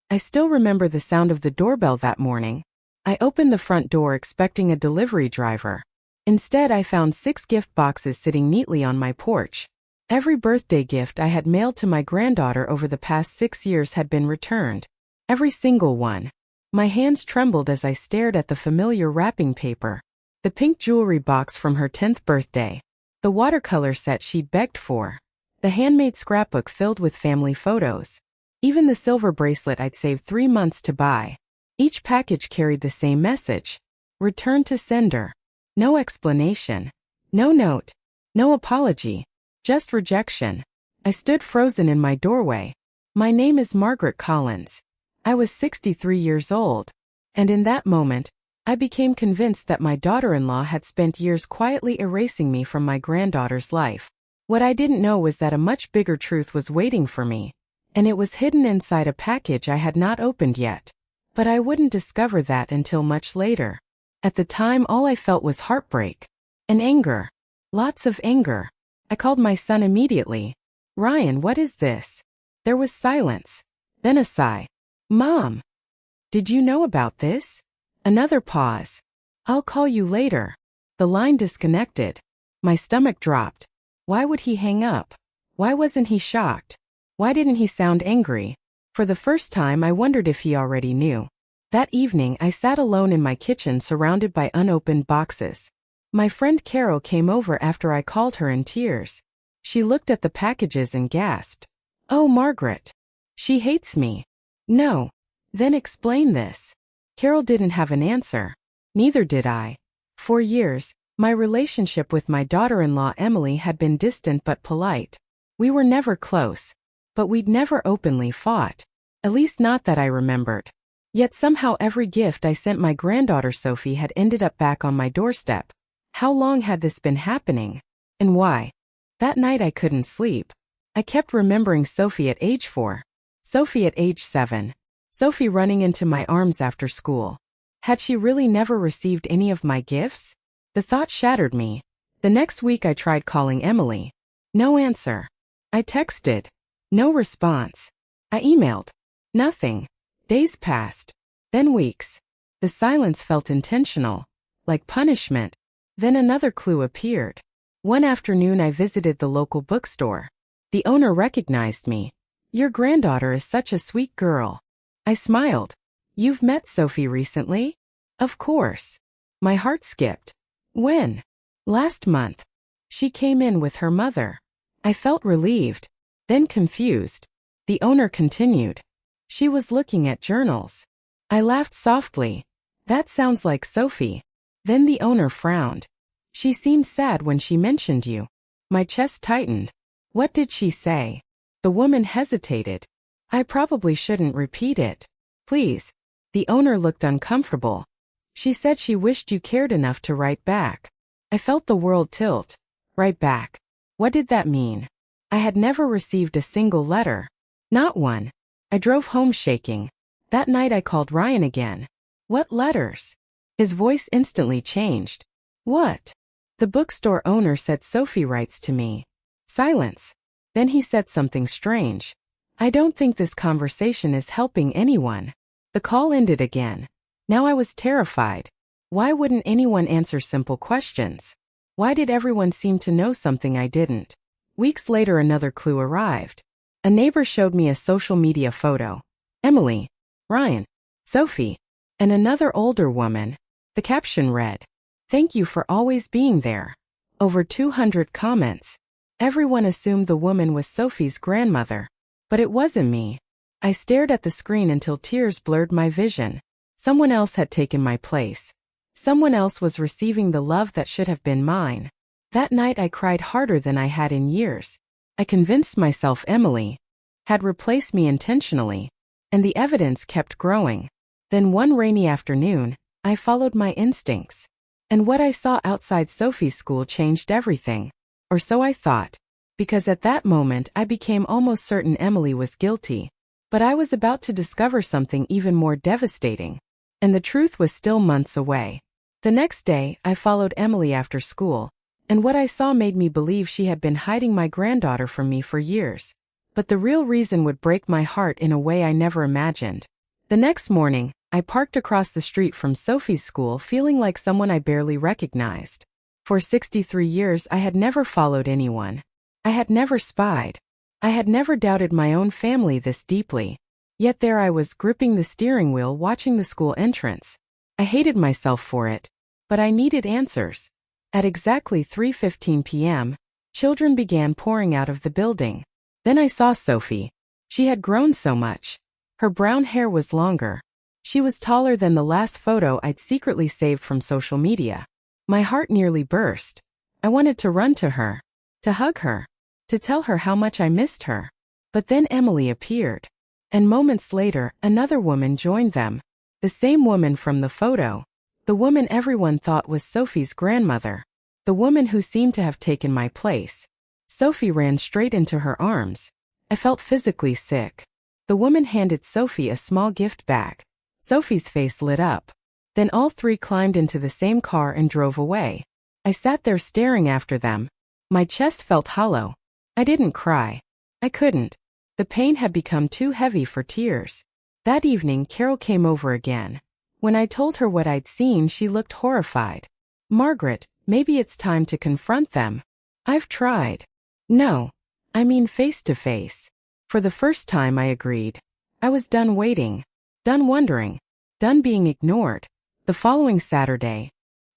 I still remember the sound of the doorbell that morning. I opened the front door expecting a delivery driver. Instead, I found 6 gift boxes sitting neatly on my porch. Every birthday gift I had mailed to my granddaughter over the past 6 years had been returned. Every single one. My hands trembled as I stared at the familiar wrapping paper. The pink jewelry box from her 10th birthday. The watercolor set she'd begged for. The handmade scrapbook filled with family photos. Even the silver bracelet I'd saved 3 months to buy. Each package carried the same message. Return to sender. No explanation. No note. No apology. Just rejection. I stood frozen in my doorway. My name is Margaret Collins. I was 63 years old. And in that moment, I became convinced that my daughter-in-law had spent years quietly erasing me from my granddaughter's life. What I didn't know was that a much bigger truth was waiting for me, and it was hidden inside a package I had not opened yet. But I wouldn't discover that until much later. At the time, all I felt was heartbreak. And anger. Lots of anger. I called my son immediately. "Ryan, what is this?" There was silence. Then a sigh. "Mom, did you know about this?" Another pause. "I'll call you later." The line disconnected. My stomach dropped. Why would he hang up? Why wasn't he shocked? Why didn't he sound angry? For the first time, I wondered if he already knew. That evening, I sat alone in my kitchen surrounded by unopened boxes. My friend Carol came over after I called her in tears. She looked at the packages and gasped. "Oh, Margaret. She hates me." "No." "Then explain this." Carol didn't have an answer. Neither did I. For years, my relationship with my daughter-in-law Emily had been distant but polite. We were never close. But we'd never openly fought. At least not that I remembered. Yet somehow every gift I sent my granddaughter Sophie had ended up back on my doorstep. How long had this been happening? And why? That night I couldn't sleep. I kept remembering Sophie at age 4. Sophie at age 7. Sophie running into my arms after school. Had she really never received any of my gifts? The thought shattered me. The next week I tried calling Emily. No answer. I texted. No response. I emailed. Nothing. Days passed. Then weeks. The silence felt intentional, like punishment. Then another clue appeared. One afternoon I visited the local bookstore. The owner recognized me. "Your granddaughter is such a sweet girl." I smiled. "You've met Sophie recently?" "Of course." My heart skipped. "When?" "Last month. She came in with her mother." I felt relieved, then confused. The owner continued. "She was looking at journals." I laughed softly. "That sounds like Sophie." Then the owner frowned. "She seemed sad when she mentioned you." My chest tightened. "What did she say?" The woman hesitated. "I probably shouldn't repeat it." "Please." The owner looked uncomfortable. "She said she wished you cared enough to write back." I felt the world tilt. Write back. What did that mean? I had never received a single letter. Not one. I drove home shaking. That night I called Ryan again. "What letters?" His voice instantly changed. "What?" "The bookstore owner said Sophie writes to me." Silence. Then he said something strange. "I don't think this conversation is helping anyone." The call ended again. Now I was terrified. Why wouldn't anyone answer simple questions? Why did everyone seem to know something I didn't? Weeks later another clue arrived. A neighbor showed me a social media photo. Emily, Ryan, Sophie, and another older woman. The caption read, "Thank you for always being there." Over 200 comments. Everyone assumed the woman was Sophie's grandmother. But it wasn't me. I stared at the screen until tears blurred my vision. Someone else had taken my place. Someone else was receiving the love that should have been mine. That night I cried harder than I had in years. I convinced myself Emily had replaced me intentionally, and the evidence kept growing. Then one rainy afternoon, I followed my instincts. And what I saw outside Sophie's school changed everything. Or so I thought. Because at that moment I became almost certain Emily was guilty. But I was about to discover something even more devastating. And the truth was still months away. The next day, I followed Emily after school. And what I saw made me believe she had been hiding my granddaughter from me for years. But the real reason would break my heart in a way I never imagined. The next morning, I parked across the street from Sophie's school feeling like someone I barely recognized. For 63 years I had never followed anyone. I had never spied. I had never doubted my own family this deeply. Yet there I was gripping the steering wheel watching the school entrance. I hated myself for it, but I needed answers. At exactly 3:15 p.m., children began pouring out of the building. Then I saw Sophie. She had grown so much. Her brown hair was longer. She was taller than the last photo I'd secretly saved from social media. My heart nearly burst. I wanted to run to her, to hug her, to tell her how much I missed her. But then Emily appeared. And moments later, another woman joined them. The same woman from the photo. The woman everyone thought was Sophie's grandmother. The woman who seemed to have taken my place. Sophie ran straight into her arms. I felt physically sick. The woman handed Sophie a small gift bag. Sophie's face lit up. Then all three climbed into the same car and drove away. I sat there staring after them. My chest felt hollow. I didn't cry. I couldn't. The pain had become too heavy for tears. That evening, Carol came over again. When I told her what I'd seen, she looked horrified. Margaret, maybe it's time to confront them. I've tried. No. I mean face to face. For the first time I agreed. I was done waiting. Done wondering. Done being ignored. The following Saturday,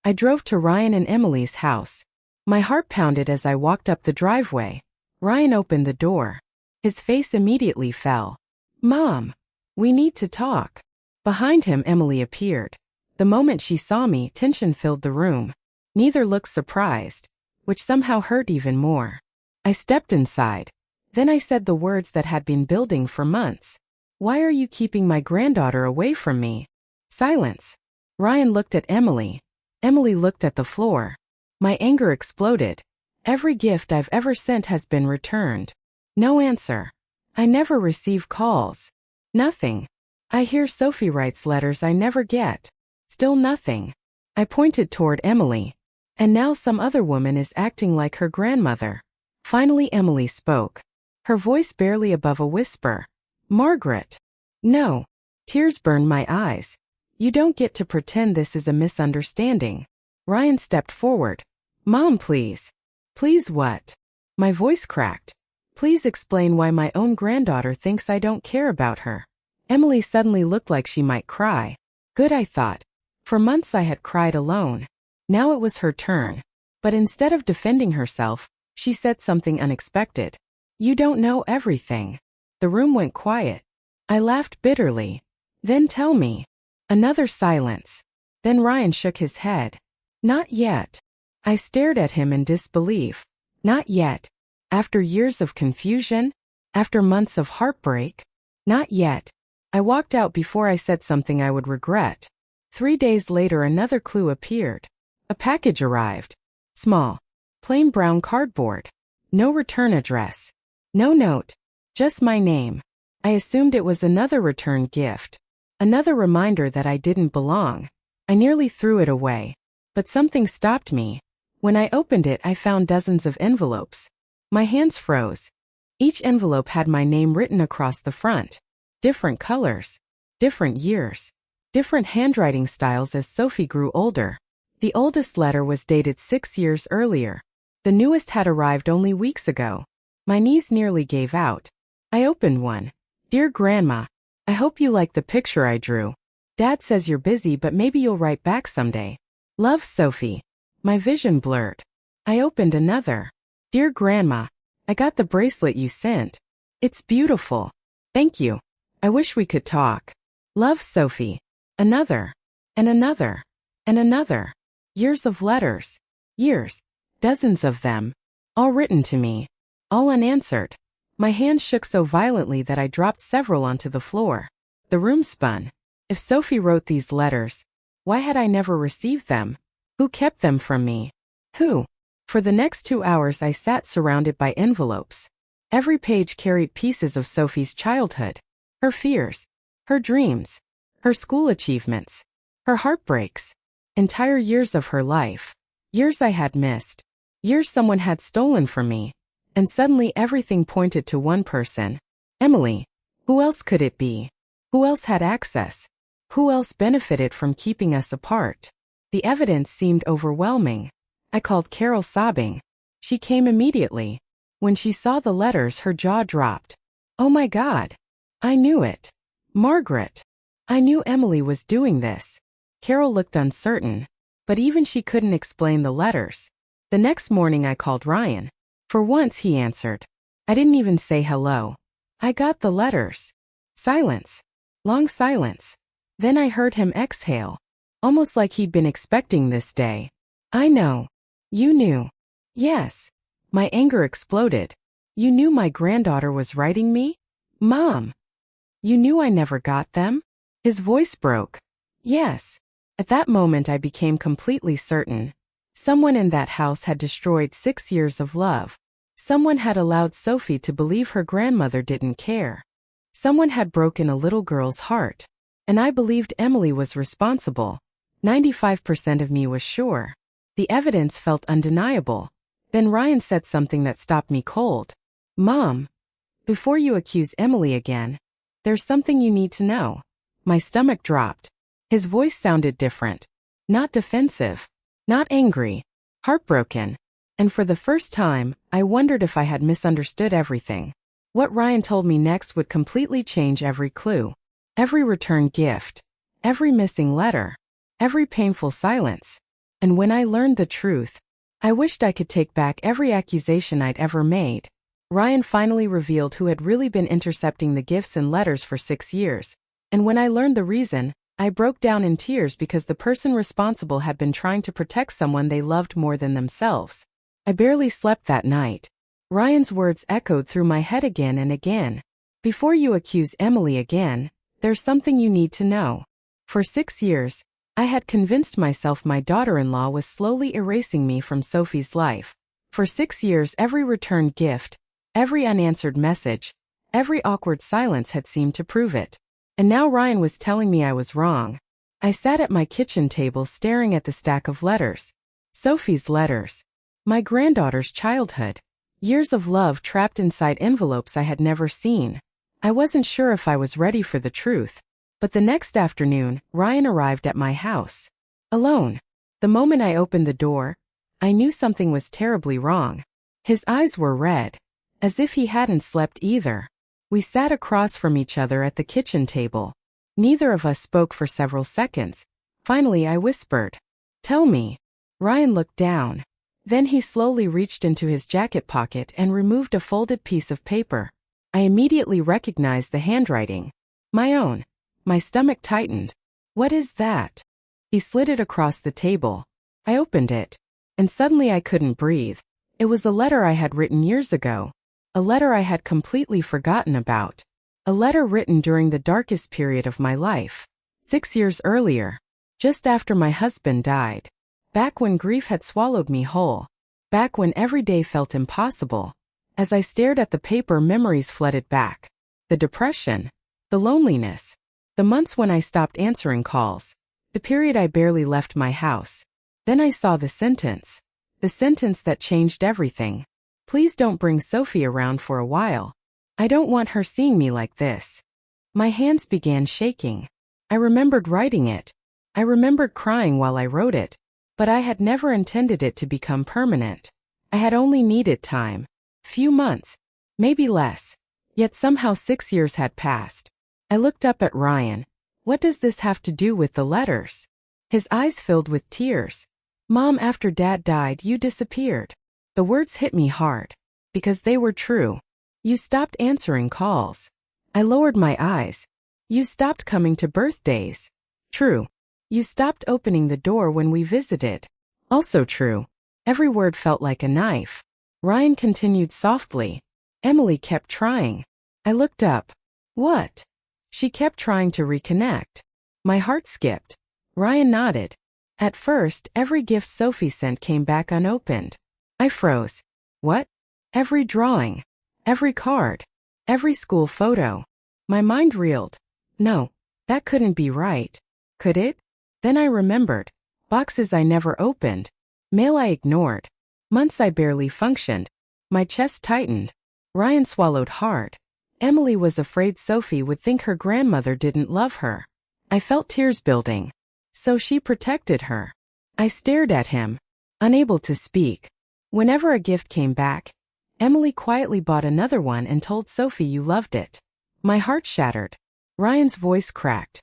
I drove to Ryan and Emily's house. My heart pounded as I walked up the driveway. Ryan opened the door. His face immediately fell. Mom, we need to talk. Behind him, Emily appeared. The moment she saw me, tension filled the room. Neither looked surprised, which somehow hurt even more. I stepped inside. Then I said the words that had been building for months. Why are you keeping my granddaughter away from me? Silence. Ryan looked at Emily. Emily looked at the floor. My anger exploded. Every gift I've ever sent has been returned. No answer. I never receive calls. Nothing. I hear Sophie writes letters I never get. Still nothing. I pointed toward Emily. And now some other woman is acting like her grandmother. Finally Emily spoke. Her voice barely above a whisper. Margaret. No. Tears burned my eyes. You don't get to pretend this is a misunderstanding. Ryan stepped forward. Mom, please. Please what? My voice cracked. Please explain why my own granddaughter thinks I don't care about her. Emily suddenly looked like she might cry. Good, I thought. For months I had cried alone. Now it was her turn. But instead of defending herself, she said something unexpected. You don't know everything. The room went quiet. I laughed bitterly. Then tell me. Another silence. Then Ryan shook his head. Not yet. I stared at him in disbelief. Not yet. After years of confusion? After months of heartbreak? Not yet. I walked out before I said something I would regret. 3 days later another clue appeared. A package arrived. Small. Plain brown cardboard. No return address. No note. Just my name. I assumed it was another return gift. Another reminder that I didn't belong. I nearly threw it away. But something stopped me. When I opened it I found dozens of envelopes. My hands froze. Each envelope had my name written across the front. Different colors. Different years. Different handwriting styles as Sophie grew older. The oldest letter was dated 6 years earlier. The newest had arrived only weeks ago. My knees nearly gave out. I opened one. Dear Grandma, I hope you like the picture I drew. Dad says you're busy but maybe you'll write back someday. Love, Sophie. My vision blurred. I opened another. Dear Grandma, I got the bracelet you sent. It's beautiful. Thank you. I wish we could talk. Love, Sophie. Another. And another. And another. Years of letters. Years. Dozens of them. All written to me. All unanswered. My hand shook so violently that I dropped several onto the floor. The room spun. If Sophie wrote these letters, why had I never received them? Who kept them from me? Who? For the next 2 hours I sat surrounded by envelopes. Every page carried pieces of Sophie's childhood. Her fears. Her dreams. Her school achievements. Her heartbreaks. Entire years of her life. Years I had missed. Years someone had stolen from me. And suddenly everything pointed to one person. Emily. Who else could it be? Who else had access? Who else benefited from keeping us apart? The evidence seemed overwhelming. I called Carol sobbing. She came immediately. When she saw the letters, her jaw dropped. Oh my God. I knew it. Margaret. I knew Emily was doing this. Carol looked uncertain, but even she couldn't explain the letters. The next morning I called Ryan. For once he answered. I didn't even say hello. I got the letters. Silence. Long silence. Then I heard him exhale. Almost like he'd been expecting this day. I know. You knew. Yes. My anger exploded. You knew my granddaughter was writing me? Mom. You knew I never got them? His voice broke. Yes. At that moment I became completely certain. Someone in that house had destroyed 6 years of love. Someone had allowed Sophie to believe her grandmother didn't care. Someone had broken a little girl's heart. And I believed Emily was responsible. 95% of me was sure. The evidence felt undeniable. Then Ryan said something that stopped me cold. Mom, before you accuse Emily again, there's something you need to know. My stomach dropped. His voice sounded different. Not defensive. Not angry. Heartbroken. And for the first time, I wondered if I had misunderstood everything. What Ryan told me next would completely change every clue. Every returned gift. Every missing letter. Every painful silence. And when I learned the truth, I wished I could take back every accusation I'd ever made. Ryan finally revealed who had really been intercepting the gifts and letters for 6 years. And when I learned the reason, I broke down in tears because the person responsible had been trying to protect someone they loved more than themselves. I barely slept that night. Ryan's words echoed through my head again and again. Before you accuse Emily again, there's something you need to know. For 6 years, I had convinced myself my daughter-in-law was slowly erasing me from Sophie's life. For 6 years, every returned gift, every unanswered message, every awkward silence had seemed to prove it. And now Ryan was telling me I was wrong. I sat at my kitchen table staring at the stack of letters. Sophie's letters. My granddaughter's childhood. Years of love trapped inside envelopes I had never seen. I wasn't sure if I was ready for the truth. But the next afternoon, Ryan arrived at my house. Alone. The moment I opened the door, I knew something was terribly wrong. His eyes were red. As if he hadn't slept either. We sat across from each other at the kitchen table. Neither of us spoke for several seconds. Finally I whispered, "Tell me." Ryan looked down. Then he slowly reached into his jacket pocket and removed a folded piece of paper. I immediately recognized the handwriting. My own. My stomach tightened. What is that? He slid it across the table. I opened it. And suddenly I couldn't breathe. It was a letter I had written years ago. A letter I had completely forgotten about. A letter written during the darkest period of my life. 6 years earlier. Just after my husband died. Back when grief had swallowed me whole. Back when every day felt impossible. As I stared at the paper, memories flooded back. The depression. The loneliness. The months when I stopped answering calls. The period I barely left my house. Then I saw the sentence. The sentence that changed everything. Please don't bring Sophie around for a while. I don't want her seeing me like this. My hands began shaking. I remembered writing it. I remembered crying while I wrote it. But I had never intended it to become permanent. I had only needed time. Few months. Maybe less. Yet somehow 6 years had passed. I looked up at Ryan. What does this have to do with the letters? His eyes filled with tears. Mom, after Dad died, you disappeared. The words hit me hard. Because they were true. You stopped answering calls. I lowered my eyes. You stopped coming to birthdays. True. You stopped opening the door when we visited. Also true. Every word felt like a knife. Ryan continued softly. Emily kept trying. I looked up. What? She kept trying to reconnect. My heart skipped. Ryan nodded. At first, every gift Sophie sent came back unopened. I froze. What? Every drawing. Every card. Every school photo. My mind reeled. No, that couldn't be right. Could it? Then I remembered. Boxes I never opened. Mail I ignored. Months I barely functioned. My chest tightened. Ryan swallowed hard. Emily was afraid Sophie would think her grandmother didn't love her. I felt tears building. So she protected her. I stared at him, unable to speak. Whenever a gift came back, Emily quietly bought another one and told Sophie you loved it. My heart shattered. Ryan's voice cracked.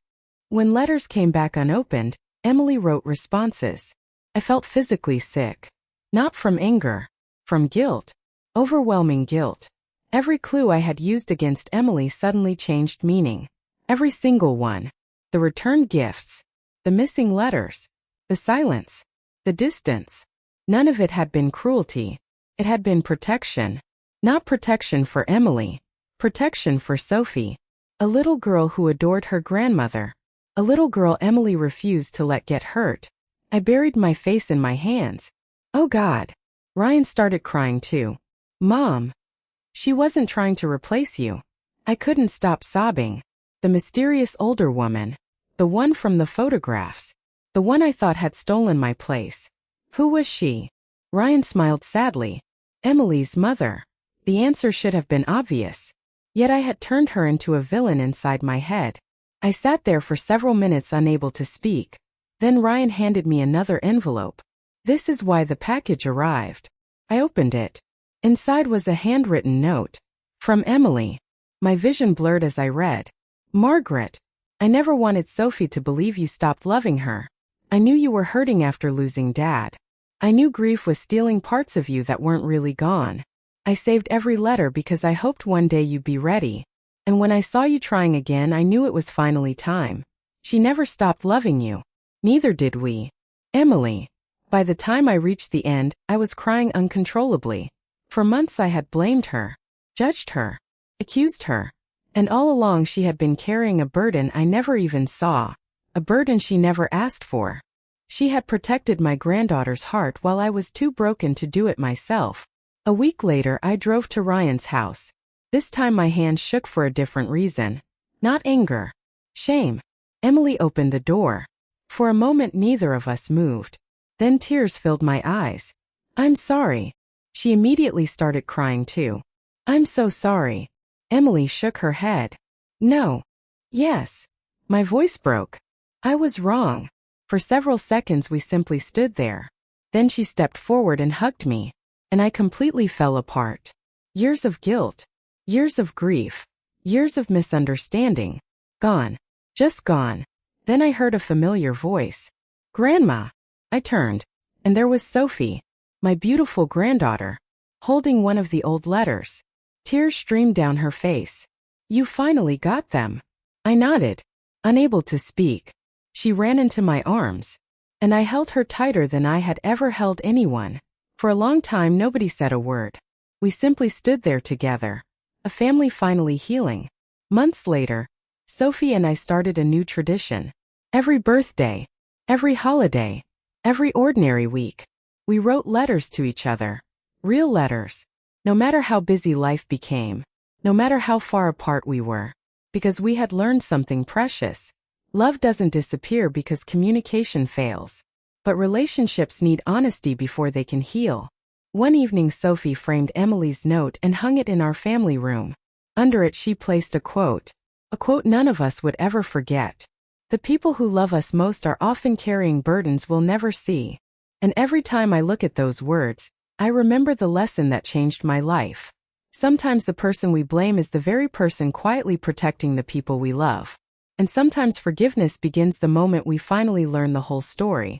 When letters came back unopened, Emily wrote responses. I felt physically sick. Not from anger. From guilt. Overwhelming guilt. Every clue I had used against Emily suddenly changed meaning. Every single one. The returned gifts. The missing letters. The silence. The distance. None of it had been cruelty. It had been protection. Not protection for Emily. Protection for Sophie. A little girl who adored her grandmother. A little girl Emily refused to let get hurt. I buried my face in my hands. Oh God. Ryan started crying too. Mom. She wasn't trying to replace you. I couldn't stop sobbing. The mysterious older woman. The one from the photographs. The one I thought had stolen my place. Who was she? Ryan smiled sadly. Emily's mother. The answer should have been obvious. Yet I had turned her into a villain inside my head. I sat there for several minutes unable to speak. Then Ryan handed me another envelope. This is why the package arrived. I opened it. Inside was a handwritten note. From Emily. My vision blurred as I read. Margaret. I never wanted Sophie to believe you stopped loving her. I knew you were hurting after losing Dad. I knew grief was stealing parts of you that weren't really gone. I saved every letter because I hoped one day you'd be ready. And when I saw you trying again, I knew it was finally time. She never stopped loving you. Neither did we. Emily. By the time I reached the end, I was crying uncontrollably. For months I had blamed her, judged her, accused her. And all along she had been carrying a burden I never even saw. A burden she never asked for. She had protected my granddaughter's heart while I was too broken to do it myself. A week later I drove to Ryan's house. This time my hand shook for a different reason. Not anger. Shame. Emily opened the door. For a moment neither of us moved. Then tears filled my eyes. I'm sorry. She immediately started crying too. I'm so sorry. Emily shook her head. No. Yes. My voice broke. I was wrong. For several seconds we simply stood there. Then she stepped forward and hugged me. And I completely fell apart. Years of guilt. Years of grief. Years of misunderstanding. Gone. Just gone. Then I heard a familiar voice. Grandma. I turned. And there was Sophie. My beautiful granddaughter. Holding one of the old letters. Tears streamed down her face. You finally got them. I nodded. Unable to speak. She ran into my arms. And I held her tighter than I had ever held anyone. For a long time nobody said a word. We simply stood there together. A family finally healing. Months later, Sophie and I started a new tradition. Every birthday. Every holiday. Every ordinary week. We wrote letters to each other. Real letters. No matter how busy life became. No matter how far apart we were. Because we had learned something precious. Love doesn't disappear because communication fails. But relationships need honesty before they can heal. One evening Sophie framed Emily's note and hung it in our family room. Under it she placed a quote. A quote none of us would ever forget. The people who love us most are often carrying burdens we'll never see. And every time I look at those words, I remember the lesson that changed my life. Sometimes the person we blame is the very person quietly protecting the people we love. And sometimes forgiveness begins the moment we finally learn the whole story.